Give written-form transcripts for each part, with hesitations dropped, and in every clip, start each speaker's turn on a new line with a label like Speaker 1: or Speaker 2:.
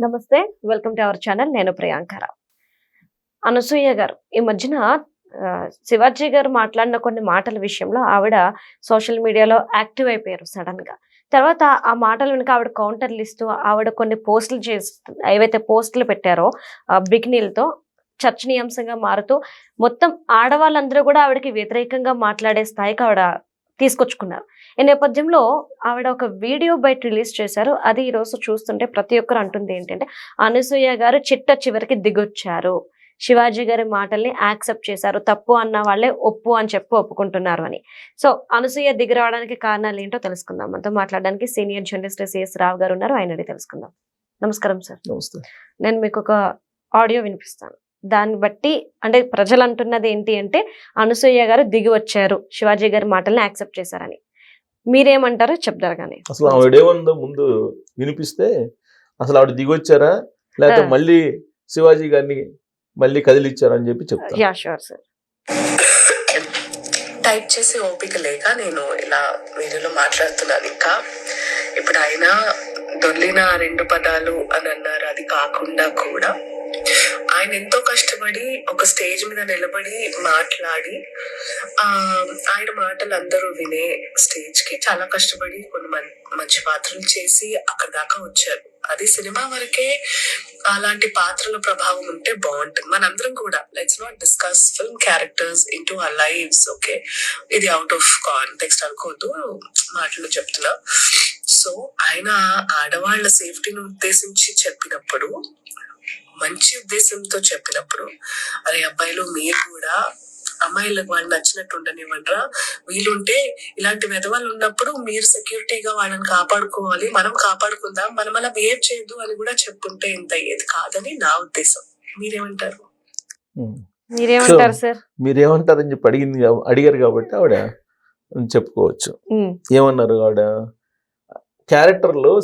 Speaker 1: నమస్తే, welcome to our channel. నేను ప్రియాంకర. అనసూయ గారు ఈ మధ్యన శివాజీ గారు మాట్లాడిన కొన్ని మాటల విషయంలో ఆవిడ సోషల్ మీడియాలో యాక్టివ్ అయిపోయారు సడన్ గా. తర్వాత ఆ మాటలు వెనుక ఆవిడ కౌంటర్లు ఇస్తూ ఆవిడ కొన్ని పోస్టులు ఏవైతే పోస్టులు పెట్టారో బికినీలతో చర్చనీయాంశంగా మారుతూ మొత్తం ఆడవాళ్ళందరూ కూడా ఆవిడకి వ్యతిరేకంగా మాట్లాడే స్థాయికి ఆవిడ తీసుకొచ్చుకున్నారు. ఈ నేపథ్యంలో ఆవిడ ఒక వీడియో బయట రిలీజ్ చేశారు. అది ఈ రోజు చూస్తుంటే ప్రతి ఒక్కరు అంటుంది ఏంటంటే, అనసూయ గారు చిట్ట చివరికి దిగొచ్చారు, శివాజీ గారి మాటల్ని యాక్సెప్ట్ చేశారు, తప్పు అన్న వాళ్ళే ఒప్పు అని చెప్పి ఒప్పుకుంటున్నారు అని. సో అనసూయ దిగి రావడానికి కారణాలు ఏంటో తెలుసుకుందాం. మనతో మాట్లాడడానికి సీనియర్ జర్నలిస్ట్ సిఎస్ రావు గారు ఉన్నారు. ఆయన తెలుసుకుందాం. నమస్కారం సార్.
Speaker 2: నమస్తే.
Speaker 1: నేను మీకు ఒక ఆడియో వినిపిస్తాను. దాన్ని బట్టి అంటే ప్రజలు అంటున్నది ఏంటి అంటే, అనసూయ గారు దిగి వచ్చారు, శివాజీ గారి మాటల్ని యాక్సెప్ట్ చేశారని. మీరేమంటారో చెప్తారు. కానీ
Speaker 2: అసలు ఆవిడేముందో ముందు వినిపిస్తే, అసలు ఆవిడ దిగొచ్చారా లేకపోతే మళ్ళీ శివాజీ గారిని మళ్ళీ కదిలిచ్చారా అని చెప్పి చెప్తాను.
Speaker 1: Yeah sure sir.
Speaker 3: టైప్ చేసే ఓపిక లేక నేను ఇలా వీడియోలో మాట్లాడుతున్నాను. ఇంకా ఇప్పుడు ఆయన దొర్లిన 2 పదాలు అని అన్నారు. అది కాకుండా కూడా ఆయన ఎంతో కష్టపడి ఒక స్టేజ్ మీద నిలబడి మాట్లాడి ఆయన మాటలు అందరూ వినే స్టేజ్ కి చాలా కష్టపడి కొన్ని మంచి పాత్రలు చేసి అక్కడ దాకా వచ్చారు. అది సినిమా వరకే అలాంటి పాత్రల ప్రభావం ఉంటే బాగుంటుంది. మనందరం కూడా let's not discuss film characters into hour lives. Okay, ఇది అవుట్ ఆఫ్ కాంటెక్స్ట్ అనుకోవద్దు, మాటలు చెప్తున్నా. సో ఆయన ఆడవాళ్ల సేఫ్టీని ఉద్దేశించి చెప్పినప్పుడు, మంచి ఉద్దేశంతో చెప్పినప్పుడు, అరే అబ్బాయిలు మీరు కూడా అమ్మాయిలకు వాళ్ళు నచ్చినట్టు ఉండనివ్వండిరా, వీలుంటే ఇలాంటి వెధవాళ్ళు ఉన్నప్పుడు మీరు సెక్యూరిటీగా వాళ్ళని కాపాడుకోవాలి, మనం కాపాడుకుందాం, మనం అలా బిహేవ్ చేయొద్దు అని కూడా చెప్పుంటే ఇంత అయ్యేది కాదని నా ఉద్దేశం. మీరేమంటారు?
Speaker 1: మీరేమంటారు సార్?
Speaker 2: మీరేమంటారని చెప్పి అడిగారు కాబట్టి ఆవిడ చెప్పుకోవచ్చు. ఏమన్నారు ఆవిడ?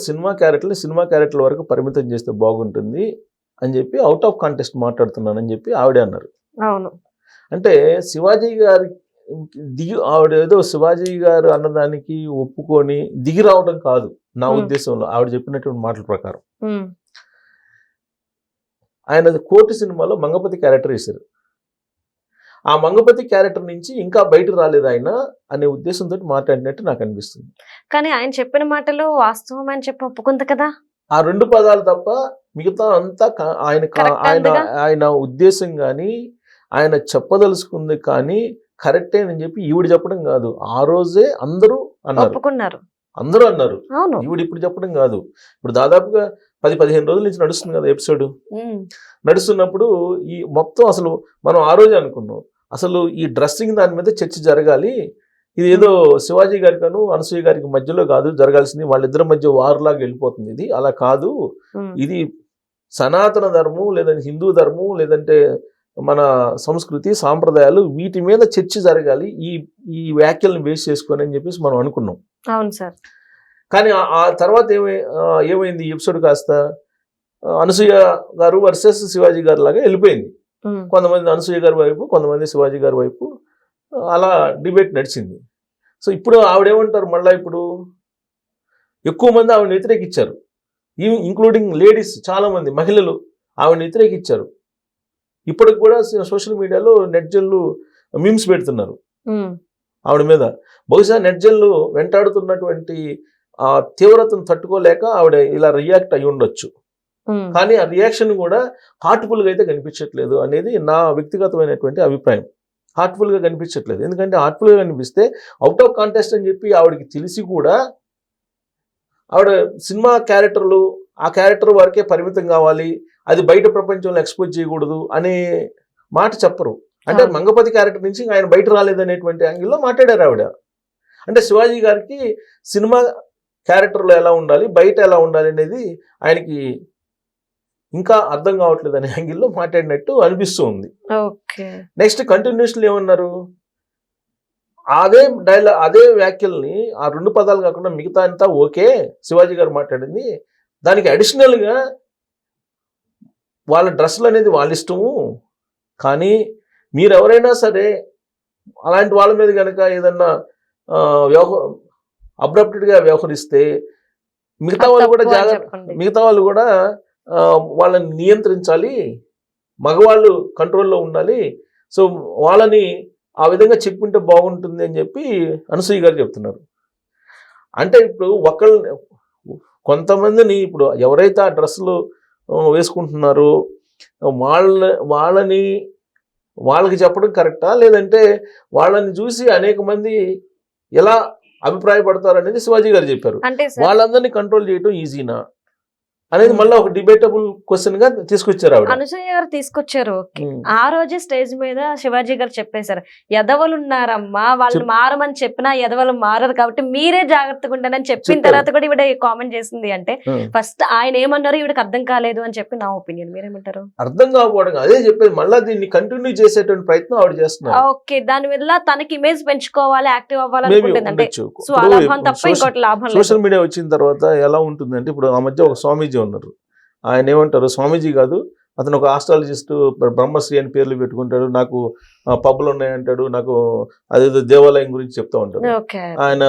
Speaker 2: సినిమా క్యారెక్టర్ల వరకు పరిమితం చేస్తే బాగుంటుంది అని చెప్పి అవుట్ ఆఫ్ కాంటెక్స్ట్ మాట్లాడుతున్నానని చెప్పి ఆవిడే అన్నారు.
Speaker 1: అవును.
Speaker 2: అంటే శివాజీ గారి ఆవిడ ఏదో శివాజీ గారు అన్నదానికి ఒప్పుకొని దిగి రావడం కాదు నా ఉద్దేశంలో. ఆవిడ చెప్పినటువంటి మాటల ప్రకారం ఆయన కోటి సినిమాలో మంగపతి క్యారెక్టర్ వేశారు. ఆ మంగపతి క్యారెక్టర్ నుంచి ఇంకా బయట రాలేదు ఆయన అనే ఉద్దేశంతో మాట్లాడినట్టు నాకు అనిపిస్తుంది.
Speaker 1: కానీ ఆయన చెప్పిన మాటలు వాస్తవం అని చెప్పి ఒప్పుకుంది కదా.
Speaker 2: ఆ 2 పదాలు తప్ప మిగతా అంతా ఆయన ఉద్దేశం కానీ ఆయన చెప్పదలుచుకుంది కానీ కరెక్టేనని చెప్పి ఈవిడ చెప్పడం కాదు. ఆ రోజే అందరూ అన్నారు. ఈవిడ ఇప్పుడు చెప్పడం కాదు. ఇప్పుడు దాదాపుగా 10-15 రోజుల నుంచి నడుస్తుంది కదా ఎపిసోడ్. నడుస్తున్నప్పుడు ఈ మొత్తం అసలు మనం ఆ రోజే అనుకున్నాం, అసలు ఈ డ్రెస్సింగ్ దాని మీద చర్చ జరగాలి, ఇది ఏదో శివాజీ గారికను అనసూయ గారికి మధ్యలో కాదు జరగాల్సింది, వాళ్ళిద్దరి మధ్య వారులాగా వెళ్ళిపోతుంది. ఇది అలా కాదు, ఇది సనాతన ధర్మం లేదంటే హిందూ ధర్మం లేదంటే మన సంస్కృతి సాంప్రదాయాలు వీటి మీద చర్చ జరగాలి ఈ వ్యాఖ్యలను బేస్ చేసుకొని అని చెప్పేసి మనం అనుకున్నాం.
Speaker 1: అవును సార్.
Speaker 2: కానీ ఆ తర్వాత ఏమైంది ఈ ఎపిసోడ్ కాస్త అనసూయ గారు వర్సెస్ శివాజీ గారు లాగా వెళ్ళిపోయింది. కొంతమంది అనసూయ గారి వైపు, కొంతమంది శివాజీ గారి వైపు అలా డిబేట్ నడిచింది. సో ఇప్పుడు ఆవిడేమంటారు, మళ్ళీ ఇప్పుడు ఎక్కువ మంది ఆవిడని వ్యతిరేకించారు, ఇంక్లూడింగ్ లేడీస్, చాలా మంది మహిళలు ఆవిడని వ్యతిరేకించారు. ఇప్పటికి కూడా సోషల్ మీడియాలో నెట్జన్లు మీమ్స్ పెడుతున్నారు ఆవిడ మీద. బహుశా నెట్జన్లు వెంటాడుతున్నటువంటి ఆ తీవ్రతను తట్టుకోలేక ఆవిడ ఇలా రియాక్ట్ అయి ఉండొచ్చు. కానీ ఆ రియాక్షన్ కూడా హార్ట్ఫుల్గా అయితే కనిపించట్లేదు అనేది నా వ్యక్తిగతమైనటువంటి అభిప్రాయం. హార్ట్ఫుల్గా కనిపించట్లేదు. ఎందుకంటే హార్ట్ఫుల్గా కనిపిస్తే అవుట్ ఆఫ్ కాంటెస్ట్ అని చెప్పి ఆవిడకి తెలిసి కూడా ఆవిడ సినిమా క్యారెక్టర్లు ఆ క్యారెక్టర్ వరకే పరిమితం కావాలి, అది బయట ప్రపంచంలో ఎక్స్పోజ్ చేయకూడదు అనే మాట చెప్పరు. అంటే మంగపతి క్యారెక్టర్ నుంచి ఆయన బయట రాలేదనేటువంటి యాంగిల్లో మాట్లాడారు ఆవిడ. అంటే శివాజీ గారికి సినిమా క్యారెక్టర్లో ఎలా ఉండాలి, బయట ఎలా ఉండాలి అనేది ఆయనకి ఇంకా అర్థం కావట్లేదు అనే యాంగిల్లో మాట్లాడినట్టు అనిపిస్తూ ఉంది. నెక్స్ట్ కంటిన్యూషన్ ఏమన్నారు, అదే వ్యాఖ్యల్ని ఆ 2 పదాలు కాకుండా మిగతా అంతా ఓకే శివాజీ గారు మాట్లాడింది, దానికి అడిషనల్గా వాళ్ళ డ్రెస్సులు అనేది వాళ్ళ ఇష్టము, కానీ మీరు ఎవరైనా సరే అలాంటి వాళ్ళ మీద కనుక ఏదన్నా అబ్రప్టెడ్గా వ్యవహరిస్తే మిగతా వాళ్ళు కూడా వాళ్ళని నియంత్రించాలి, మగవాళ్ళు కంట్రోల్లో ఉండాలి, సో వాళ్ళని ఆ విధంగా చెప్పుకుంటే బాగుంటుంది అని చెప్పి అనసూయ గారు చెప్తున్నారు. అంటే ఇప్పుడు కొంతమందిని ఇప్పుడు ఎవరైతే ఆ డ్రెస్సులు వేసుకుంటున్నారో వాళ్ళకి చెప్పడం కరెక్టా, లేదంటే వాళ్ళని చూసి అనేక మంది ఎలా అభిప్రాయపడతారు అనేది శివాజీ గారు చెప్పారు.
Speaker 1: అంటే
Speaker 2: వాళ్ళందరినీ కంట్రోల్ చేయడం ఈజీనా అనేది మళ్ళీ ఒక డిబేటబుల్ క్వశ్చన్ గా తీసుకొచ్చారు ఆవిడ.
Speaker 1: అనసూయ గారు తీసుకొచ్చారు. ఆ రోజే స్టేజ్ మీద శివాజీ గారు చెప్పేశారు, ఎదవలు ఉన్నారమ్మా, వాళ్ళు మారమని చెప్పినా ఎదవలు మారరు కాబట్టి మీరే జాగ్రత్తగా ఉండాలని చెప్పిన తర్వాత కూడా ఈవిడ కామెంట్ చేసింది. అంటే ఫస్ట్ ఆయన ఏమన్నారు ఈవిడకి అర్థం కాలేదు అని చెప్పి నా ఒపీనియన్. మీరేమంటారు?
Speaker 2: అర్థం కాకపోవడం అదే చెప్పేది, మళ్ళీ దీన్ని కంటిన్యూ చేసేటువంటి ప్రయత్నం ఆవిడ చేస్తున్నారు.
Speaker 1: ఓకే, దాని వల్ల తనకి ఇమేజ్ పెంచుకోవాలి, యాక్టివ్ అవ్వాలనుకుంటుంది. అంటే స్వలాభం తప్ప ఇంకోటి లాభం లేదు.
Speaker 2: సోషల్ మీడియా వచ్చిన తర్వాత ఎలా ఉంటుందంటే, ఇప్పుడు ఆ మధ్య ఒక స్వామీజీ ఉన్నారు, ఆయన ఏమంటారు, స్వామీజీ కాదు అతను ఒక ఆస్ట్రాలజిస్ట్, బ్రహ్మశ్రీ అని పేర్లు పెట్టుకుంటాడు, నాకు పబ్బులు ఉన్నాయంటాడు, నాకు అదేదో దేవాలయం గురించి చెప్తా ఉంటాడు. ఆయన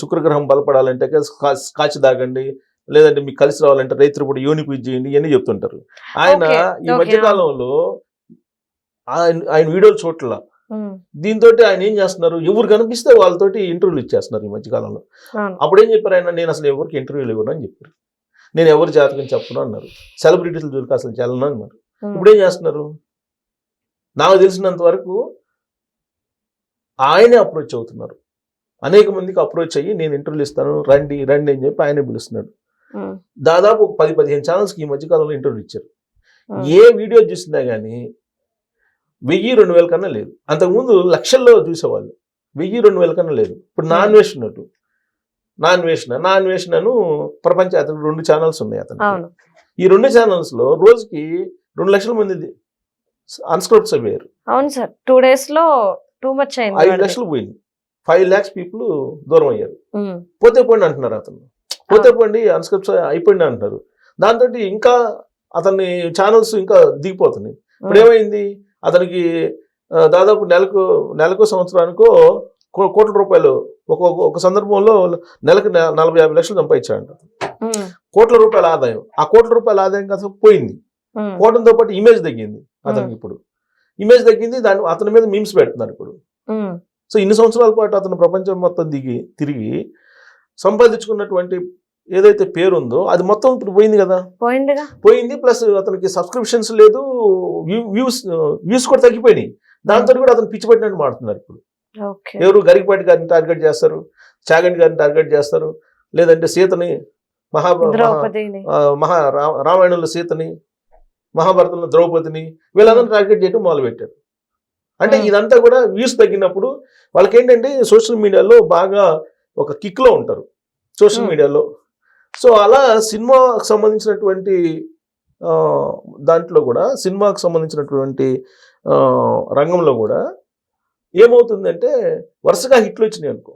Speaker 2: శుక్రగ్రహం బలపడాలంటే స్కాచ్ తాగండి, లేదంటే మీకు కలిసి రావాలంటే రైతులు కూడా యోని పూజ చేయండి, ఇవన్నీ చెప్తుంటారు. ఆయన ఈ మధ్యకాలంలో ఆయన వీడియోలు చూడట్లా, దీంతో ఆయన ఏం చేస్తున్నారు, ఎవరు కనిపిస్తే వాళ్ళతోటి ఇంటర్వ్యూలు ఇచ్చేస్తున్నారు ఈ మధ్యకాలంలో. అప్పుడు ఏం చెప్పారు ఆయన, నేను అసలు ఎవరికి ఇంటర్వ్యూలు ఇవ్వను అని చెప్పారు, నేను ఎవరు జాతకం చెప్పను అన్నారు, సెలబ్రిటీల జోలికి అసలు చెల్లను అన్నారు. ఇప్పుడు ఏం చేస్తున్నారు, నాకు తెలిసినంత వరకు ఆయనే అప్రోచ్ అవుతున్నారు, అనేక మందికి అప్రోచ్ అయ్యి నేను ఇంటర్వ్యూలు ఇస్తాను, రండి రండి అని చెప్పి ఆయనే పిలుస్తున్నాడు. దాదాపు 10-15 ఛానల్స్కి ఈ మధ్యకాలంలో ఇంటర్వ్యూ ఇచ్చారు. ఏ వీడియో చూసినా కానీ 1000-2000 కన్నా లేదు. అంతకుముందు లక్షల్లో చూసేవాళ్ళు, 1000-2000 కన్నా లేదు. ఇప్పుడు నాన్ వేషన్ అను ప్రపంచ అతను 2 ఛానల్స్ ఉన్నాయి అతను. ఈ 2 ఛానల్స్ లో రోజుకి 2 లక్షల మంది అన్స్క్రైబ్స్ అయ్యారు.
Speaker 1: అవును సార్, 2 days లో టూ మచ్ అయింది.
Speaker 2: 5 లక్షలు పోయింది, 5 lakhs పీపుల్ దూరం అయ్యారు. పోతే పోండి అంటున్నారు, అతను పోతే పోండి అన్స్క్రైబ్స్ అయిపోయింది అంటున్నారు. దాంతో ఇంకా అతన్ని ఛానల్స్ ఇంకా దిగిపోతున్నాయి. ఇప్పుడు ఏమైంది, అతనికి దాదాపు నెలకు సంవత్సరానికో కోట్ల రూపాయలు, ఒక సందర్భంలో నెలకు 40-50 లక్షలు సంపాదించాడంట. కోట్ల రూపాయల ఆదాయం. ఆ కోట్ల రూపాయల ఆదాయం కాస్త పోయింది, పోవడంతో పాటు ఇమేజ్ తగ్గింది అతనికి. ఇప్పుడు ఇమేజ్ తగ్గింది, అతని మీద మీమ్స్ పెడుతున్నారు ఇప్పుడు. సో ఇన్ని సంవత్సరాల పాటు అతను ప్రపంచం మొత్తం తిరిగి సంపాదించుకున్నటువంటి ఏదైతే పేరు ఉందో అది మొత్తం ఇప్పుడు పోయింది కదా, పోయింది. ప్లస్ అతనికి సబ్స్క్రిప్షన్స్ లేదు, వ్యూస్ కూడా తగ్గిపోయినాయి. దాంతో కూడా అతను పిచ్చి పెట్టినట్టు మాడుతున్నారు ఇప్పుడు. ఎవరు గరికపాటి గారిని టార్గెట్ చేస్తారు, చాగంటి గారిని టార్గెట్ చేస్తారు, లేదంటే సీతని రామాయణంలో సీతని, మహాభారతంలో ద్రౌపదిని, వీళ్ళందరినీ టార్గెట్ చేయడం మొదలు పెట్టారు. అంటే ఇదంతా కూడా వ్యూస్ తగ్గినప్పుడు వాళ్ళకి ఏంటంటే సోషల్ మీడియాలో బాగా ఒక కిక్లో ఉంటారు సోషల్ మీడియాలో. సో అలా సినిమాకు సంబంధించినటువంటి దాంట్లో కూడా, సినిమాకు సంబంధించినటువంటి రంగంలో కూడా ఏమవుతుందంటే వరుసగా హిట్లు వచ్చినాయి అనుకో,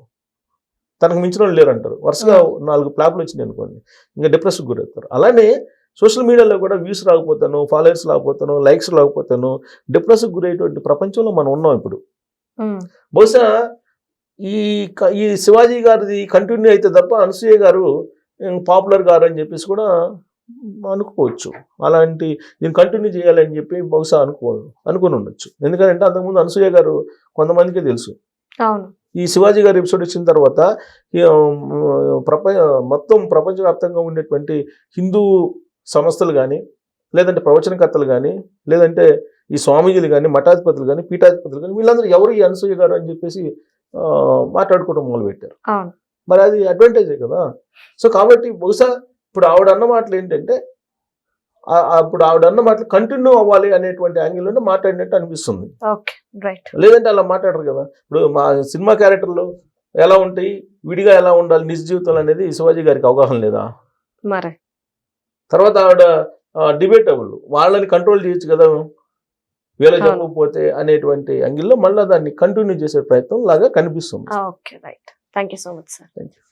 Speaker 2: తనకు మించిన వాళ్ళు లేరు అంటారు. వరుసగా 4 ఫ్లాప్లు వచ్చినాయి అనుకోండి, ఇంకా డిప్రెషన్కి గురవుతారు. అలానే సోషల్ మీడియాలో కూడా వ్యూస్ రాకపోతాను, ఫాలోవర్స్ రాకపోతాను, లైక్స్ రాకపోతాను, డిప్రెషన్కి గురయ్యేటువంటి ప్రపంచంలో మనం ఉన్నాం ఇప్పుడు. బహుశా ఈ శివాజీ గారిది కంటిన్యూ అయితే తప్ప అనసూయ గారు పాపులర్ గారు అని చెప్పేసి కూడా అనుకోవచ్చు. అలాంటి దీన్ని కంటిన్యూ చేయాలని చెప్పి బహుశా అనుకుని ఉండొచ్చు. ఎందుకంటే అంతకుముందు అనసూయ గారు కొంతమందికి తెలుసు. ఈ శివాజీ గారి ఎపిసోడ్ వచ్చిన తర్వాత మొత్తం ప్రపంచవ్యాప్తంగా ఉండేటువంటి హిందూ సంస్థలు కానీ, లేదంటే ప్రవచనకర్తలు కానీ, లేదంటే ఈ స్వామీజీలు కానీ, మఠాధిపతులు కానీ, పీఠాధిపతులు కానీ, వీళ్ళందరూ ఎవరు ఈ అనసూయ గారు అని చెప్పేసి మాట్లాడుకోవడం మొదలుపెట్టారు. మరి అది అడ్వాంటేజే కదా. సో కాబట్టి బహుశా ఇప్పుడు ఆవిడ అన్న మాటలు ఏంటంటే, ఇప్పుడు ఆవిడ అన్న మాటలు కంటిన్యూ అవ్వాలి అనేటువంటి యాంగిల్లోనే మాట్లాడినట్టు అనిపిస్తుంది. లేదంటే అలా మాట్లాడరు కదా. ఇప్పుడు మా సినిమా క్యారెక్టర్లు ఎలా ఉంటాయి, విడిగా ఎలా ఉండాలి నిజ జీవితంలో అనేది శివాజీ గారికి అవగాహన లేదా?
Speaker 1: మరి
Speaker 2: తర్వాత ఆవిడ డిబేటబుల్, వాళ్ళని కంట్రోల్ చేయొచ్చు కదా వీళ్ళ చెప్పకపోతే అనేటువంటి యాంగిల్లో మళ్ళీ దాన్ని కంటిన్యూ చేసే ప్రయత్నం లాగా కనిపిస్తుంది.
Speaker 1: Okay, right. Thank you so much sir.
Speaker 2: Thank you.